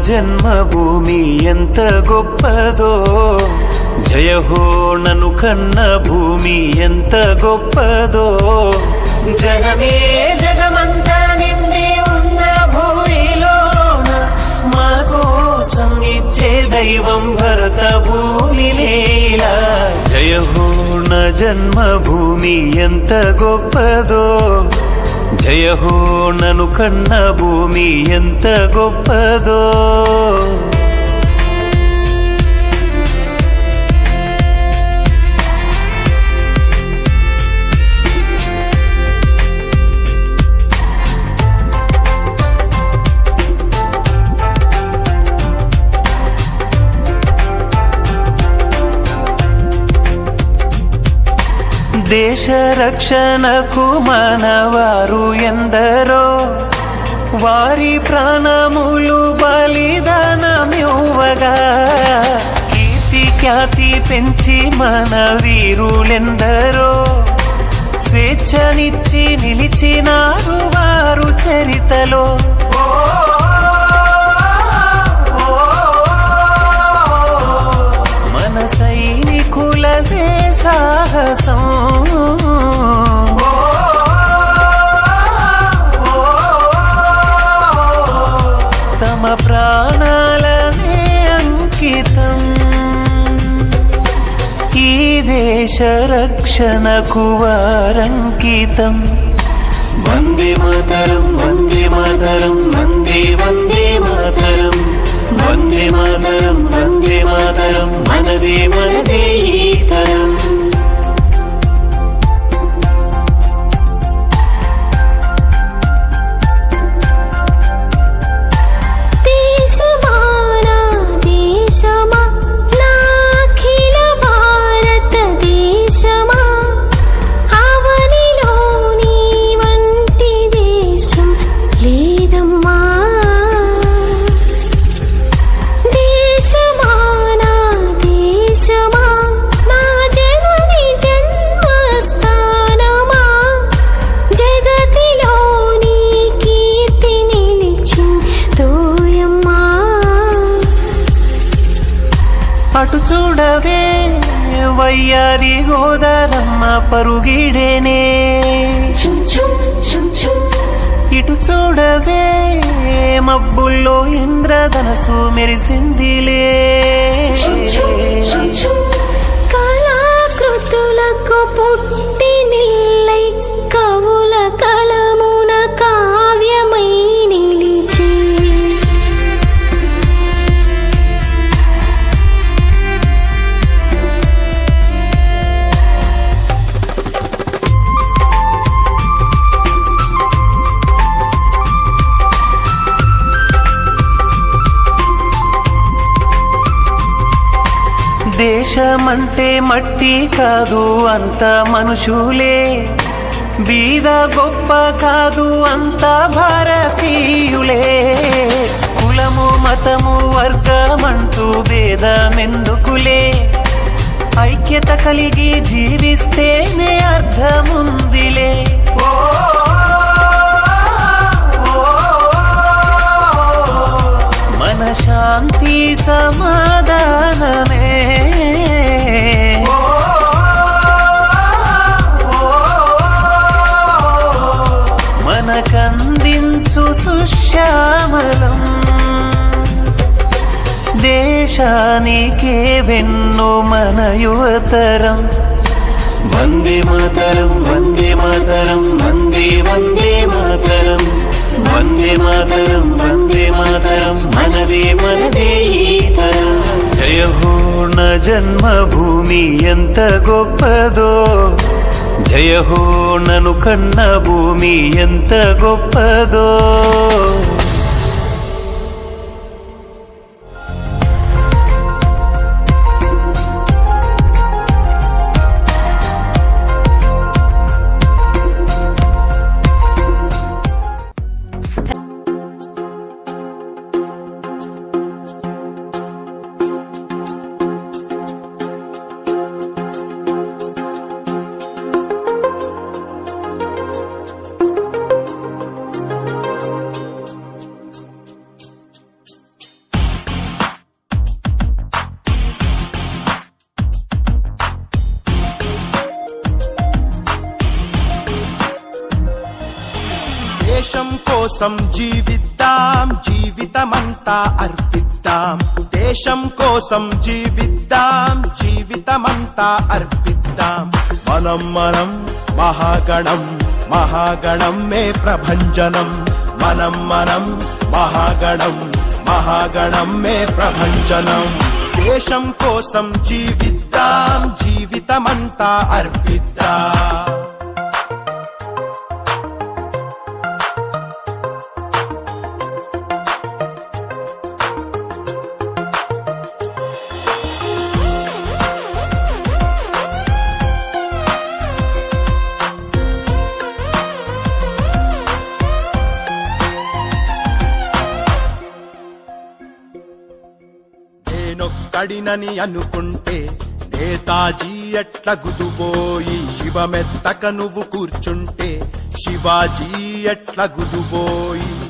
జన్మభూమి ఎంత గొప్పదో, జయ హో నన్ను కన్న భూమి ఎంత గొప్పదో. జనమే జగమంతా నిండి ఉన్న భూమిలోన మా కోసం ఇచ్చే దైవం భరత భూమి లీలా. జయ హో నా జన్మభూమి ఎంత గొప్పదో, జయ హో నన్ను కన్న భూమి ఎంత గొప్పదో. దేశ రక్షణకు మనవారు ఎందరో, వారి ప్రాణములు బలిదానమివ్వగా, కీర్తి ఖ్యాతి పెంచి మన వీరులెందరో, స్వేచ్ఛనిచ్చి నిలిచినారు వారు చరితలో. మన సైనికులదే సాహసం, తమ ప్రాణాలనే అంకితం. ఈ దేశ రక్షణకు వారంకితం. వందే మాతరం వందే మాతరం వందే వందే మాతరం, వందే మాతరం వందే మాతరం మనదే మనదే ఈ తరం. అటు చూడవే వయ్యారి గోదారమ్మ పరుగిడేనే, ఇటు చూడవే మబ్బుల్లో ఇంద్రధనసు మెరిసిందిలే. కళాకృతులకు పుట్టి నిల్లై కవుల కలమున కావ్యమై నిలిచి, దేశమంటే మట్టి కాదు అంత మనుషులే, బీద గొప్ప కాదు అంత భారతీయులే. కులము మతము వర్గమంటూ భేదమెందుకులే, ఐక్యత కలిగి జీవిస్తేనే అర్థముందిలే. మన శాంతి సమాధానమే మనకందించు సుశ్యామలం. దేశానికే వెన్ను మన యువతరం. వందే మాతరం వందే మాతరం వందే వందే మాతరం, వందే మాతరం వందే మాతరం మనదే మనదే ఈ తరం. జయ హో నా జన్మభూమి ఎంత గొప్పదో, జయ హో నన్ను కన్న భూమి ఎంత గొప్పదో. కోసం జీవిద్దాం, జీవితమంతా అర్పిద్దాం. దేశం కోసం జీవిద్దాం, జీవితమంతా అర్పిద్దాం. మనం మనం మహాగణం, మహాగణం మే ప్రభంజనం. మనం మనం మహాగణం, మహాగణం మే ప్రభంజనం. దేశం కోసం జీవిద్దాం, జీవితమంతా అర్పిద్దాం. నేనొక్కడినని అనుకుంటే నేతాజీ ఎట్ల గుదుబోయి, శివమెత్తక నువ్వు కూర్చుంటే శివాజీ ఎట్ల గుదుబోయి.